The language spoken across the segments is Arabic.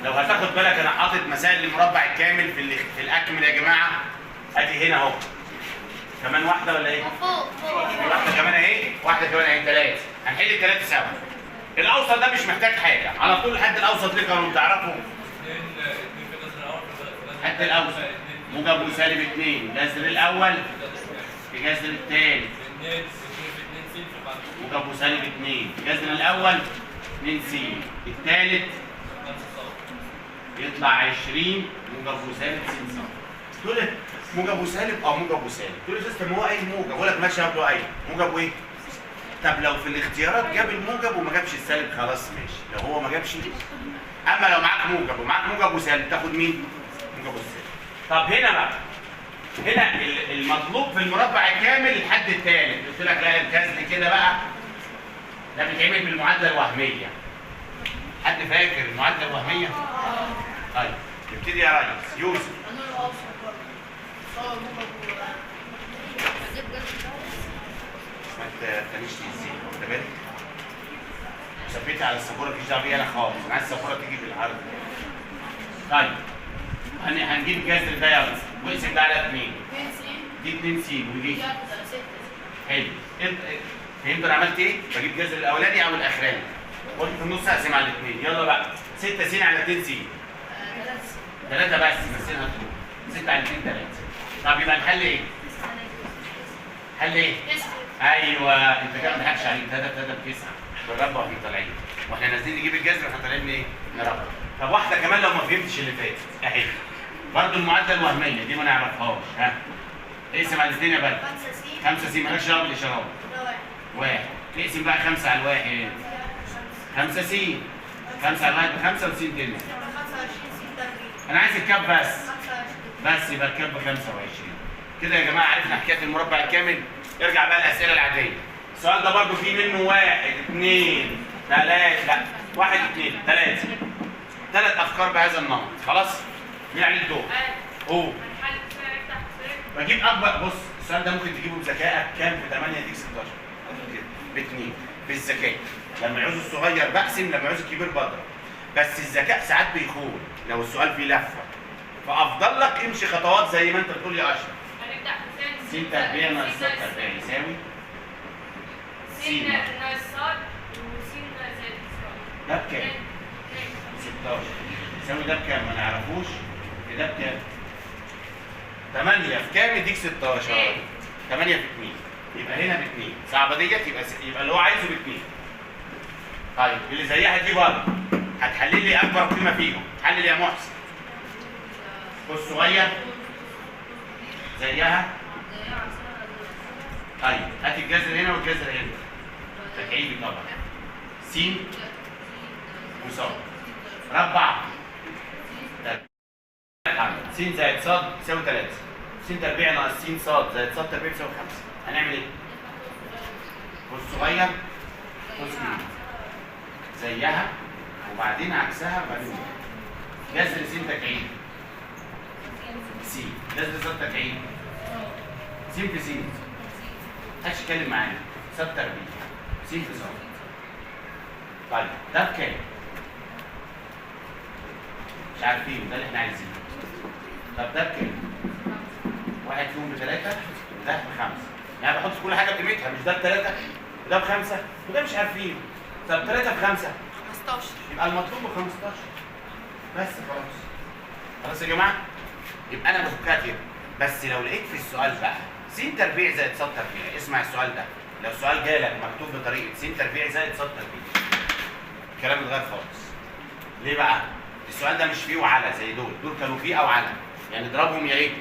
لو هتاخد بالك انا حاطط مسائل المربع الكامل في الاكمل يا جماعه. ادي هنا اهو. كمان واحده ولا ايه؟ فوق في واحده كمان اهي، واحده كمان اهي، ثلاثه. هنحل الثلاثه سوا. الاوسط ده مش محتاج حاجه، على طول الحد الاوسط ليه كانوا بتعرفوا؟ الحد الاوسط موجب وسالب 2 جذر الاول في جذر الثاني. موجب وسالب 2 جذر الاول 2 س، الثالث يطلع 20 موجب وسالب س ص. دول موجب وسالب موجب وسالب. دول سيستم هو اي موجب، بقول لك ماشي هبقى اي موجب وايه؟ طب لو في الاختيارات جاب الموجب وما جابش السالب خلاص ماشي، لو هو ما جابش. اما لو معاك موجب ومعاك موجب وسالب تاخد مين؟ موجب وسالب. طب هنا بقى، هنا المطلوب في المربع الكامل الحد الثالث. قلت لك لا الكسر كده بقى ده بيتعمل بالمعادله الوهميه. حد فاكر المعادله الوهميه؟ طيب نبتدي يا ريس. يوسف ما تخليش تنسي، واخد بالك؟ ثبتي على السبوره مفيش دعوه بيها انا خالص، انا عايز السبوره تيجي بالعرض. طيب هنجيب الجذر ده يلا، واقسم ده على 2. دي 2 س ودي حلو. فهمت انا عملت ايه؟ بجيب الجذر الاولاني او الاخراني. قلت في النص اقسم على 2. يلا بقى 6 س على 2 س. 3 بس نسينا تروح. 6 على 2 3. طب يبقى الحل ايه؟ حل ايه؟ ايوه انت كده ما تضحكش عليك. 3 3 ب9 بالربع واحنا طالعين. واحنا نازلين نجيب الجذر واحنا طالعين ايه؟ نربع. طب واحده كمان لو ما فهمتش اللي فات اهي. برضه المعادله الوهميه دي ما نعرفهاش. ها؟ اقسم على 2 يا بلد. 5 س مالكش دعوه بالاشارات. 1. اقسم بقى 5 على 1. 5 س. 5 على 1 ب5 وس تاني. انا عايز الكاب بس يبقى الكاب ب 25. كده يا جماعه عرفنا حكايه المربع الكامل. ارجع بقى الاسئله العاديه. السؤال ده برضه فيه منه 1 2 3 لا 1 2 3. 3 افكار بهذا النمط. خلاص؟ مين عليه الدور؟ هو بجيب اكبر. بص السؤال ده ممكن تجيبه بذكائك. كام في 8 يديك 16 ب 2 بالذكاء. لما يعوز الصغير بقسم، لما يعوز الكبير بضرب. بس الذكاء ساعات بيخون لو السؤال فيه لفه. فافضل لك امشي خطوات زي ما انت بتقول يا اشرف. س تربيع ناقص ص تربيع يساوي س ناقص ص وس زائد ص. ده بكام؟ 16. يساوي ده بكام؟ ما نعرفوش. ده بكام؟ 8 في كام يديك 16؟ 8 في 2 يبقى هنا ب 2. صعبه ديت. يبقى اللي هو عايزه ب 2. طيب اللي زيها دي برضه هتحلل لي اكبر قيمه فيهم. حلل يا محسن. بص صغير زيها. طيب هات الجذر هنا والجذر هنا. تكعيبي طبعا. س وص. ربع. س زائد ص يساوي 3. س تربيع ناقص س ص زائد ص تربيع يساوي 5. هنعمل ايه؟ بص صغير بص كده زيها وبعدين عكسها وبعدين جذر س تكعيب. س جذر ص تكعيب. س في س. محدش يتكلم معايا. ص تربيع. س في ص. طيب ده بكام؟ مش عارفين. ده اللي احنا عايزينه. طب ده بكام؟ واحد فيهم ب3 وده ب5. يعني بحط كل حاجه بقيمتها. مش ده ب3 وده ب5 وده مش عارفين. طب 3 ب5 15. يبقى المطلوب ب15 بس. خلاص يا جماعه. يبقى انا بفكها كده. بس لو لقيت في السؤال بقى س تربيع زائد ص تربيع. اسمع السؤال ده. لو السؤال جالك مكتوب بطريقه س تربيع زائد ص تربيع الكلام اتغير خالص. ليه بقى؟ السؤال ده مش فيه وعلى زي دول كانوا فيه او على. يعني اضربهم يا ايه؟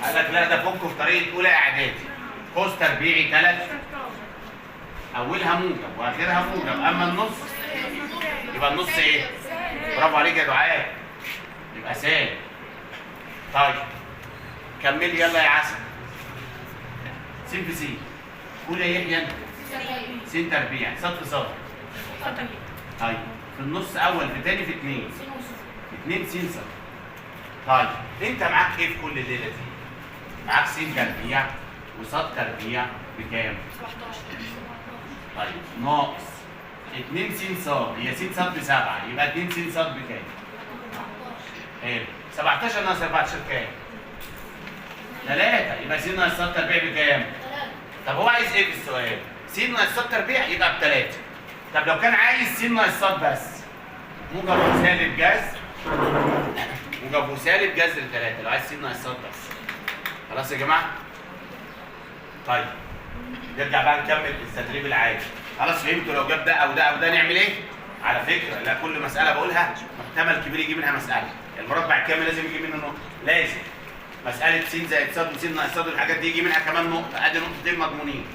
قال لك لا ده فكه في طريقه اولى اعدادي. قوس تربيعي 3 اولها موجب واخرها موجب. اما النص يبقى النص ايه؟ برافو عليك يا دعاء. يبقى سالب. طيب كملي يلا يا عسل. س في س. قول يا يحيى انت. س تربيع ص في ص. طيب في النص اول في تاني في 2. 2 س ص. طيب انت معاك ايه في كل الليله دي؟ معاك س تربيع وص تربيع بكام؟ 17. طيب ناقص 2 س ص. هي س ص ب7 يبقى 2 س ص بكام؟ حلو. 17 ناقص 14 كام؟ 3. يبقى س ناقص ص تربيع بكام؟ 3. طب هو عايز ايه في السؤال؟ س ناقص ص تربيع يبقى ب3. طب لو كان عايز س ناقص ص بس موجب وسالب جذر موجب وسالب جذر 3 لو عايز س ناقص ص بس. خلاص يا جماعه؟ طيب نرجع بقى نكمل التدريب العادي. خلاص فهمتوا لو جاب ده او ده او ده نعمل ايه؟ على فكره لا كل مساله بقولها محتمل كبير يجي منها مساله. المربع الكامل لازم يجي منه نقطه، لازم. مساله س زائد ص وس ناقص ص والحاجات دي يجي منها كمان نقطه، ادي نقطتين مضمونين.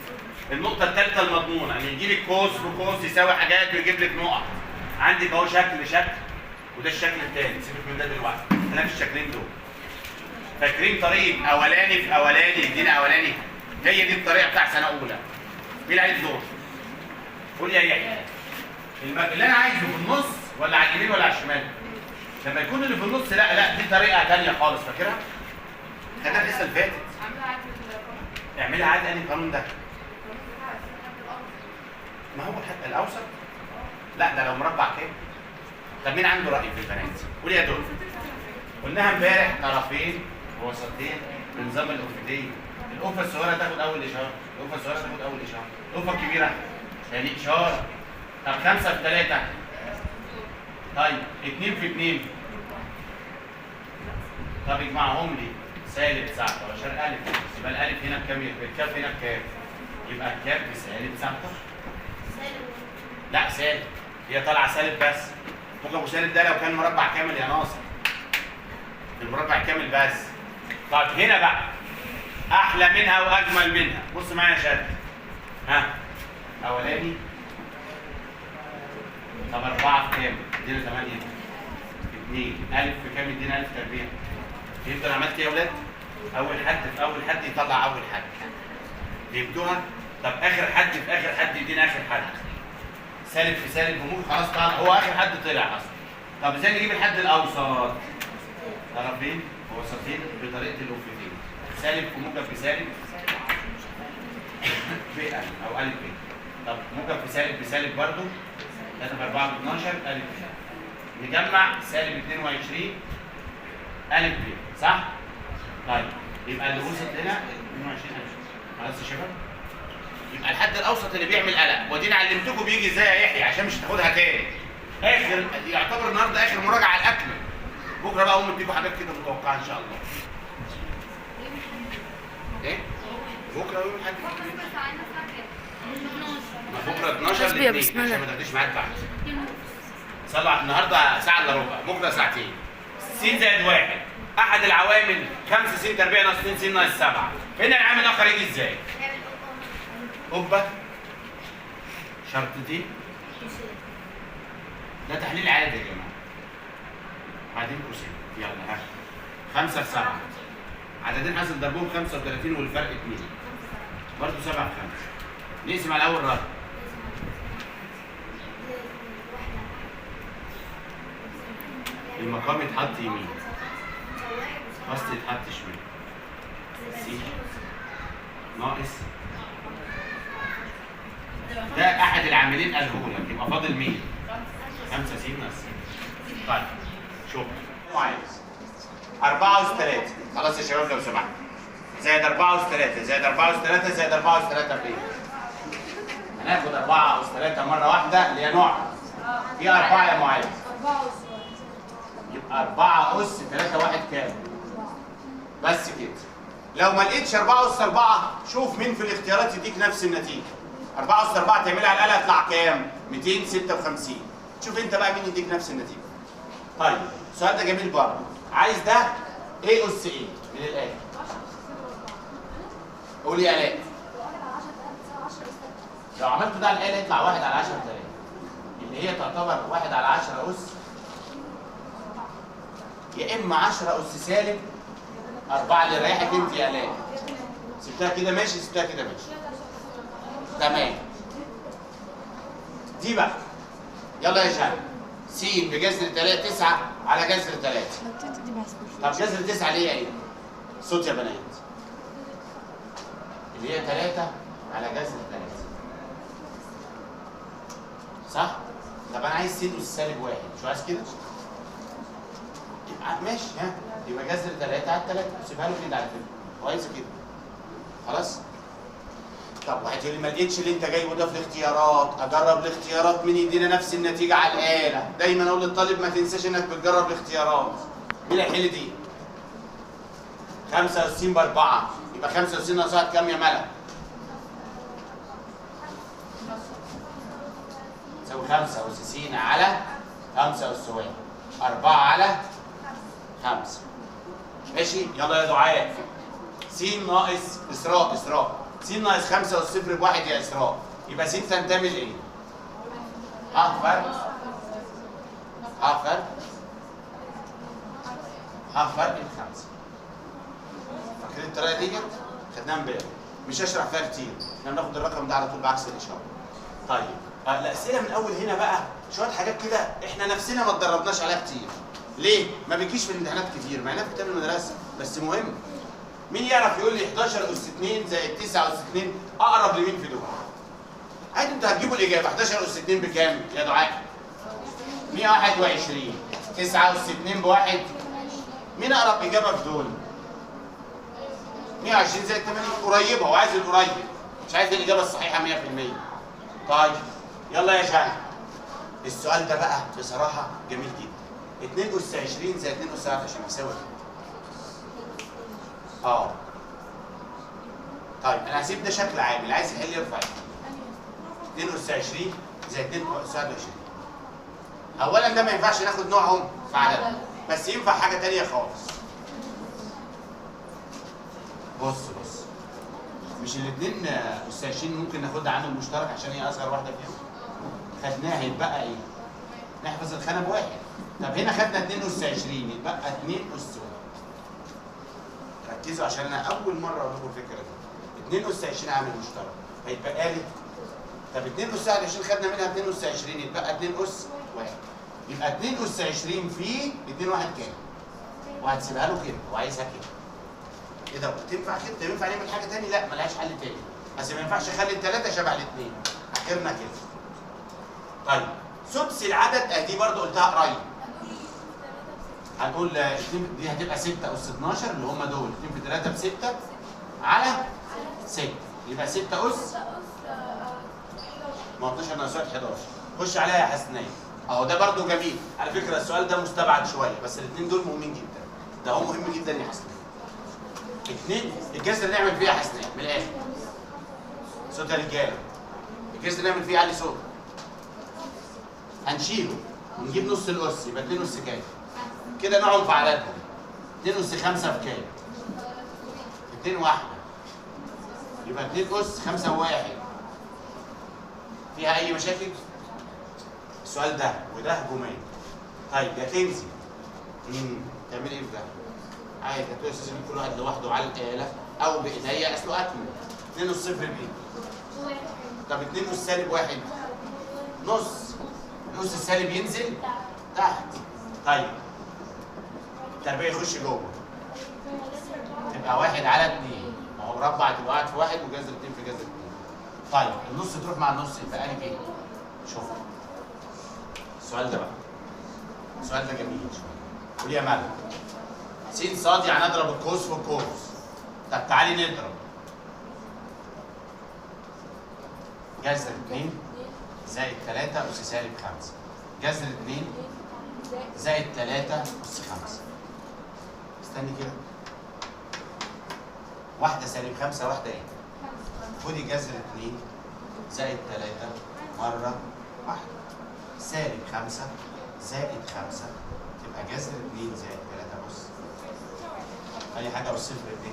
النقطه الثالثه المضمونه ان يجي لك قوس بقوس يساوي حاجات ويجيب لك نقط. عندك اهو شكل وده الشكل الثاني، سيبك من ده دلوقتي، انا في الشكلين دول. فاكرين طريقه اولاني في اولاني يدينا اولاني؟ هي دي الطريقه بتاع سنه اولى. مين اللي عايز دور؟ قول يا يحيى. اللي انا عايزه في النص ولا على اليمين ولا على الشمال؟ لما يكون اللي في النص لا دي طريقه ثانيه خالص، فاكرها؟ خدناها الحصه اللي فاتت. اعملها عادي. انهي قانون ده؟ ما هو الحد الاوسط؟ لا ده لو مربع كام؟ طب مين عنده راي في البنات؟ قول يا دول. قلناها امبارح طرفين ووسطين بنظام الافقيه. الافه الصغيره تاخد اول اشاره، الافه الصغيره تاخد اول اشاره، الافه الكبيره ثاني اشاره. طب 5 في 3. طيب 2 في 2. طب اجمعهم لي سالب 19 الف. يبقى الالف هنا بكام؟ الكاف هنا بكام؟ يبقى الكاف بسالب 19. لا سالب، هي طالعه سالب بس. موجب وسالب ده لو كان مربع كامل يا ناصر. المربع كامل بس. طب هنا بقى احلى منها واجمل منها. بص معايا يا شباب. ها اولاني. طب 4 في كام؟ ادينا 8 في 2. الف في كام؟ ادينا 1000 تربيع. فهمتوا انا عملت ايه يا اولاد؟ اول حد في اول حد يطلع اول حد. فهمتوها؟ طب اخر حد في اخر حد يدينا اخر حد. سالب في سالب بموج خلاص طلع هو اخر حد طلع اصلا. طب ازاي نجيب الحد الاوسط؟ طرفين ووسطين بطريقه الاوفتين. سالب في موجب بسالب ب او الف ب. طب موجب في سالب بسالب برضه 3 في 4 ب 12 الف ب. نجمع سالب 22 الف ب صح؟ طيب يبقى اللي وصل هنا 22000. خلاص يا شباب؟ يبقى الحد الاوسط اللي بيعمل قلق، ودينا علمتكم بيجي ازاي يا يحيى عشان مش هتاخدها تاني. اخر يعتبر النهارده اخر مراجعه على الاكمل. بكره بقى اقوم اديكم حاجات كده متوقعه ان شاء الله. ايه؟ بكره يوم الاحد. بكره 12 ل 2 عشان ما تاخديش معاك بعد. صلوا النهارده ساعه الا ربع، بكره ساعتين. س زائد 1 احد العوامل 5 س تربيع ناقص 2 س ناقص 7. هنا العامل الاخر يجي ازاي؟ قبه شرطتين. ده تحليل عادي يا جماعه. بعدين قوسين يلا ها 5 في 7 عددين حاصل ضربهم 35 والفرق 2 برضه 7 في 5. نقسم على اول رقم. المقام يتحط يمين، وسط يتحط شمال. س ناقص ده احد العاملين قاله لك، يبقى فاضل مين؟ 5 س ناقص. طيب شوف عايز 4 أس 3. خلاص يا شباب لو سمحت. زائد 4 أس 3 زائد 4 أس 3 زائد 4 أس 3 بايه؟ هناخد 4 أس 3 مره واحده اللي هي نوعها. في 4 يا معاذ. 4 أس. يبقى 4 أس 3 1 كام؟ بس كده. لو ما لقيتش 4 أس 4 شوف مين في الاختيارات يديك نفس النتيجه. 4 أس 4 تعملها على الاله يطلع كام؟ 256. شوف انت بقى مين يديك نفس النتيجه. طيب السؤال ده جميل برضه. عايز ده ايه اس ايه من الاخر؟ قول يا الاء. لو عملت ده على الاله يطلع 1 على 10000 اللي هي تعتبر 1 على 10 اس، يا اما 10 اس سالب 4 اللي يريحك انت يا الاء. سبتها كده ماشي، سبتها كده ماشي. تمام. دي بقى يلا يا شباب. س بجذر 3 9 على جذر 3. طب جذر 9 اللي هي ايه؟ صوت يا بنات. اللي هي 3 على جذر 3. صح؟ طب انا عايز س اس سالب 1، مش عايز كده؟ ماشي ها، يبقى جذر 3 على 3 سيبها له كده على فكره كويسه كده خلاص. طب واحد يقول لي ما لقيتش اللي انت جايبه ده في الاختيارات، اجرب الاختيارات مين يدينا نفس النتيجه على الاله. دايما اقول للطالب ما تنساش انك بتجرب الاختيارات. مين هيحل دي؟ 65 ب 4 يبقى 65 ناقص 1 كام يا ملك؟ تساوي 65 على 5 أس 1 4 على 5 ماشي. يلا يا دعاء س ناقص اسراء س ناقص 5 والصفر بواحد يا اسراء، يبقى س تنتمي لايه؟ ها فرق الخمسه. فاكرين الطريقه ديت؟ خدناها امبارح مش هشرح فيها كتير، احنا بناخد الرقم ده على طول بعكس الاشاره. طيب الاسئله من اول هنا بقى شويه حاجات كده احنا نفسنا ما اتدربناش عليها كتير. ليه؟ ما بيجيش في الامتحانات كتير مع انها في كتاب المدرسه بس مهم. مين يعرف يقول لي 11 أس 2 زائد 9 أس 2 اقرب لمين في دول؟ عادي انتوا هتجيبوا الاجابه. 11 أس 2 بكام يا دعاء؟ 121. 9 أس 2 بواحد. مين اقرب اجابه في دول؟ 120 زائد 80 قريبه، هو عايز القريب مش عايز الاجابه الصحيحه 100%. طيب يلا يا شاهد السؤال ده بقى بصراحه جميل جدا. 2 أس 20 زائد 2 أس 21 بيساوي طيب انا هسيب ده شكل عام، اللي عايز يحل يرفع 2 أس 20 زائد 2 أس 21. اولا ده ما ينفعش ناخد نوعهم في عدد بس ينفع حاجه ثانيه خالص. بص مش الاثنين أس 20 ممكن ناخدها عامل مشترك عشان هي اصغر واحده فيهم؟ خدناها يتبقى ايه؟ نحفظ الخانه بواحد. طب هنا خدنا 2 أس 20 يتبقى 2 أس 1. ركزوا عشان انا اول مره اقول لكم الفكره دي. 2 أس 20 عامل مشترك هيتبقى لي. طب 2 أس 21 خدنا منها 2 أس 20 يتبقى 2 أس 1. يبقى 2 أس 20 في 2 1 كام؟ وهتسيبها له كده وعايزها كده. ايه ده؟ تنفع كده؟ ينفع نعمل حاجه ثانيه؟ لا ملهاش حل ثاني. بس ما ينفعش اخلي الثلاثه شبه الاثنين. اخرنا كده. طيب سدس العدد اهي دي برضه قلتها قريب. هنقول دي هتبقى 6 أس 12 اللي هم دول 2 في 3 ب 6 على 6 يبقى 6 أس 12 ناقص 11. خش عليها يا حسنية. اهو ده برضه جميل. على فكره السؤال ده مستبعد شويه بس الاثنين دول مهمين جدا. ده هو مهم جدا يا حسنية. 2 الجذر نعمل فيها حسنية من الاخر. صوت يا رجاله. الجذر نعمل فيه علي صوت. هنشيله ونجيب نص الاس يبقى 2 أس كام؟ كده نوعهم في عددهم. 2 أس 5 في كام؟ 2 واحدة. يبقى 2 أس 5 وواحد. فيها أي مشاكل؟ السؤال ده وده هجومين. طيب يا كنزي تعملي إيه في ده؟ عادي هتقول أساسا كل واحد لوحده على الآلة أو بإيديا أصله أكمل. 2 أس صفر بإيه؟ طب 2 أس سالب واحد نص. الأس السالب ينزل تحت. طيب التربيع يخش جوه تبقى 1 على 2. ما هو مربع تبقى قاعد في 1 وجذر 2 في جذر 2. طيب النص تروح مع النص يبقى لي ايه؟ شوف السؤال ده بقى. السؤال ده جميل شويه. قول يا مالك س ص يعني اضرب القوس في القوس. طب تعالي نضرب جذر 2 زائد 3 أس سالب 5 جذر 2 زائد 3 أس 5. استني كده. واحدة سالب 5 واحدة ايه؟ خدي جذر 2 زائد 3 مرة واحدة. سالب 5 زائد 5 تبقى جذر 2 زائد 3 أس. أي حاجة أس صفر ب.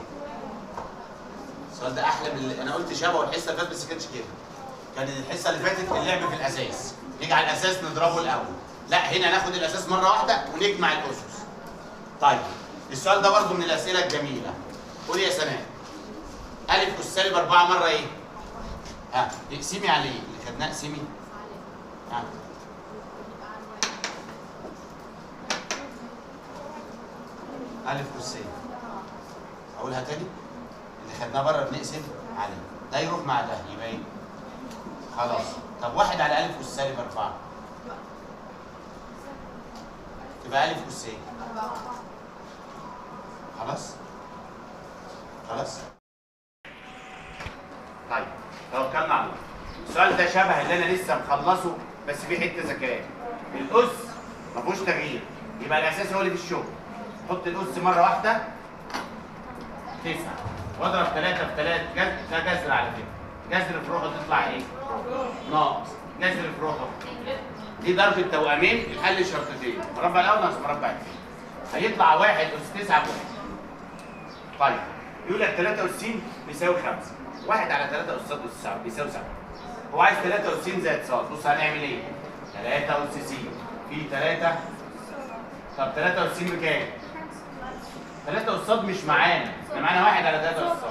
السؤال ده أحلى من اللي أنا قلت شبهه الحصة اللي فاتت بس ما كانش كده. كان الحصة اللي فاتت اللعب في الأساس. نيجي على الأساس نضربه الأول. لا هنا ناخد الأساس مرة واحدة ونجمع الأسس. طيب السؤال ده برضه من الأسئلة الجميلة. قولي يا سناء ألف أس سالب 4 مرة إيه؟ اقسمي على إيه؟ اللي خدناه اقسمي. ألف أس أقولها تاني؟ اللي خدناه بره بنقسم عليه. ده يروح مع ده يبقى إيه؟ خلاص. طب 1 على ألف أس سالب 4 تبقى ألف أس إيه؟ خلاص؟ خلاص؟ طيب توكلنا على الله. السؤال ده شبه اللي أنا لسه مخلصه بس في حتة ذكاء. الأس ما فيهوش تغيير، يبقى الأساس هو اللي في الشغل. حط الأس مرة واحدة 9 واضرب 3 في 3 ده جذر على فكرة. جذر في روحه تطلع إيه؟ ناقص. جذر في روحه دي ضرب التوأمين الحل شرطتين، مربع الأول ناقص مربع الثاني. هيطلع 1 أس 9 ب1. طيب يقول لك 3 أس س بيساوي 5. 1 على 3 أس ص أس 9 بيساوي 7. هو عايز 3 أس س زائد ص. بص هنعمل إيه؟ 3 أس س في 3. طب 3 أس س بكام؟ 3 أس ص مش معانا، احنا معانا 1 على 3 أس ص.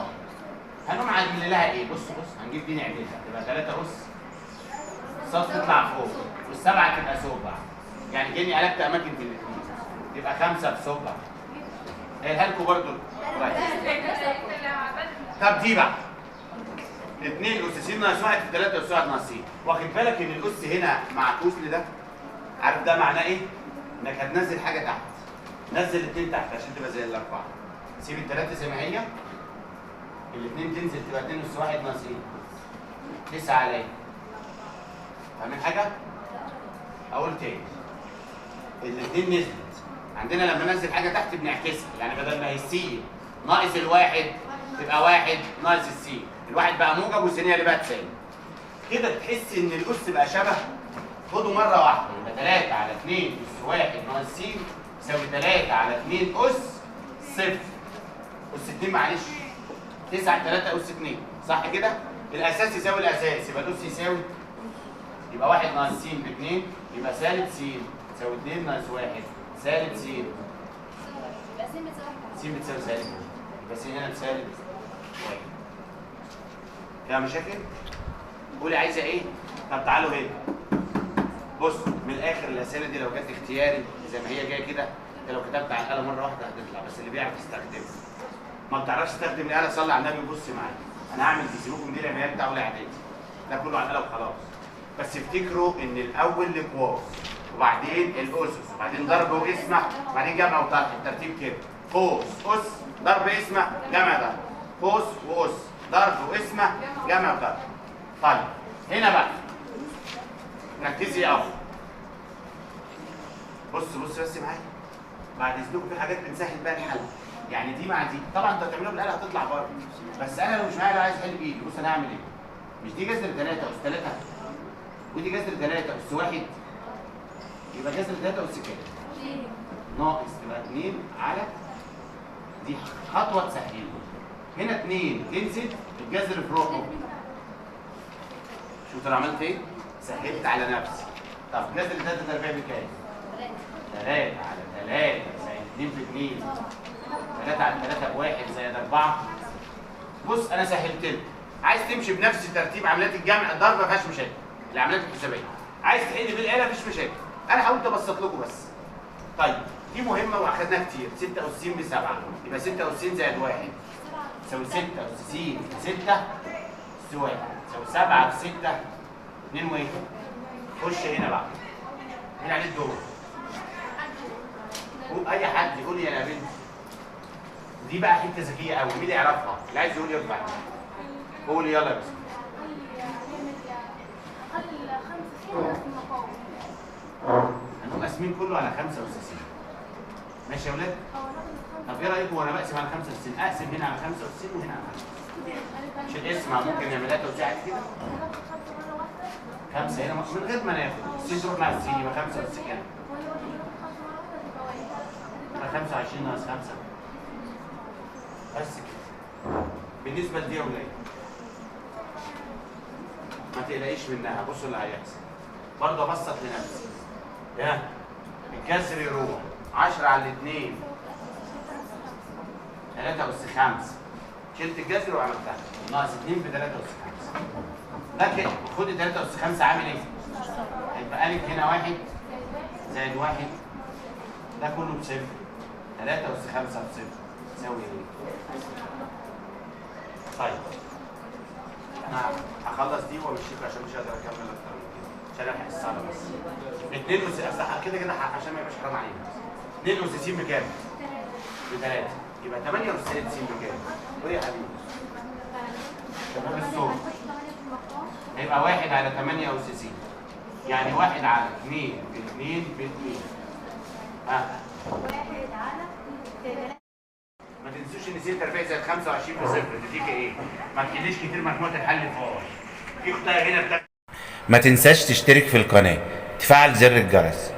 هنقوم عاملين لها إيه؟ بص هنجيب دي نعملها تبقى 3 أس ص تطلع فوق والسبعة تبقى سبع. يعني كأني قلبت أماكن في الاثنين تبقى 5 في سبع. قايلها لكم برضه كويس. طب دي بقى 2 أس س ناقص 1 في 3 أس 1 ناقص س. واخد بالك إن الأس هنا معكوس لده؟ عارف ده معناه إيه؟ إنك هتنزل حاجة تحت. نزل الاثنين تحت عشان تبقى زي الأربعة. سيب الثلاثة زي ما هي. الاثنين تنزل تبقى 2 أس 1 ناقص إيه؟ 9 على إيه؟ فاهمين حاجة؟ أقول تاني. الاثنين نزلت. عندنا لما ننزل حاجة تحت بنعكسها، يعني بدل ما هي س ناقص الواحد تبقى 1 ناقص الس. الواحد بقى موجب والثانية اللي بقى تساوي. كده تحس إن الأس بقى شبه. خدوا مرة واحدة يبقى 3 على 2 أس 1 ناقص س يساوي 3 على 2 أس 0. أس 2 معلش 9 3 أس 2 صح كده؟ الأساس يساوي الأساس يبقى الأس يساوي يبقى 1 ناقص س ب2 يبقى سالب س تساوي 2 ناقص 1 سالب س. يبقى س بتساوي س بتساوي سالب يبقى س هنا بسالب 1. فيها مشاكل؟ قولي عايزة إيه؟ طب تعالوا هنا. بص من الآخر الأسئلة دي لو جت اختياري زي ما هي جاية كده، أنت لو كتبت على الآلة مرة واحدة هتطلع، بس اللي بيعرف يستخدمها. ما بتعرفش تستخدم الآلة صلي على النبي وبص معايا. أنا هعمل تسيبكم دي العمليات بتاع أولى إعدادي. ده كله على الآلة وخلاص. بس افتكروا ان الاول الاقواس وبعدين الاسس وبعدين ضرب واسمع وبعدين جمع وطرح. الترتيب كده قوس اس ضرب اسمع جمع ضرب قوس واس ضرب واسمع جمع وطرح. طيب هنا بقى ركزي قوي. بص بس معايا بعد اذنكم في حاجات بنسهل بقى الحل. يعني دي مع دي طبعا انت هتعملوها بالاله هتطلع بره، بس انا لو مش معايا عايز احل بايدي. بص انا هعمل ايه؟ مش دي جذر 3 أس 3 ودي جذر 3 أس 1 يبقى جذر 3 أس كام؟ ناقص تبقى 2 على دي خطوة تسهل. هنا 2 تنزل الجذر في روحه. شوف انا عملت ايه؟ سهلت على نفسي. طب جذر 3 تربيع بكام؟ 3 على 3 زائد 2 في 2 3 على 3 ب1 زائد 4. بص انا سهلت لك. عايز تمشي بنفس ترتيب عمليات الجمع الضرب ما فيهاش مشاكل. العمليات الحسابيه عايز تحل بالاله مفيش مشاكل. انا حاولت ابسط لكم بس. طيب دي مهمه واخدناها كتير. 6 أس س ب7 يبقى 6 أس س زائد 1 تساوي 6 أس س في 6 أس 1 تساوي 7 في 6 2 و1. خش هنا بقى. مين عليه الدور؟ اي حد يقول لي يا بنت. دي بقى حته ذكيه قوي، مين اللي يعرفها؟ اللي عايز يقول يرفع. قول يلا يا بس. هنقوم قاسمين كله على 5 أس س. ماشي يا ولاد؟ طب ايه رايكم وانا بقسم على 5 أس س؟ اقسم هنا على 5 أس س وهنا على 5. مش الاسم ممكن نعملها توزيعات كده؟ 5 هنا من غير ما ناخد الس تروح مع الس يبقى 5 أس كام؟ يبقى 25 ناقص 5 بس كده. بالنسبه لدي يا ولاد ما تقلقيش منها. بصوا اللي هيحصل برضه ابسط لنفسي. ده الجذر يروح 10 على 2 3 أس 5 شلت الجذر وعملتها ناقص 2 ب 3 أس 5. ده كده خد 3 أس 5 عامل ايه؟ هيبقى لك هنا 1 زائد 1 ده كله بصفر. 3 أس 5 بصفر تساوي ايه؟ طيب انا هخلص دي وامشيكوا عشان مش هقدر اكمل اكتر من كده عشان الحق الصلاه بس. 2 أس كده عشان ما يبقاش حرام علينا. 2 أس س بكام؟ ب3. يبقى 8 أس س بكام؟ وايه يا حبيبي؟ تمام الصوت. هيبقى 1 على 8 أس س. يعني 1 على 2 ب2 ب2. ها؟ 1 على 3. ما تنسوش ان س تربيع زائد 25 بصفر تديك ايه؟ ما تحليش كتير مجموعة الحل فوق. في اختها هنا ما تنساش تشترك في القناة، تفعل زر الجرس.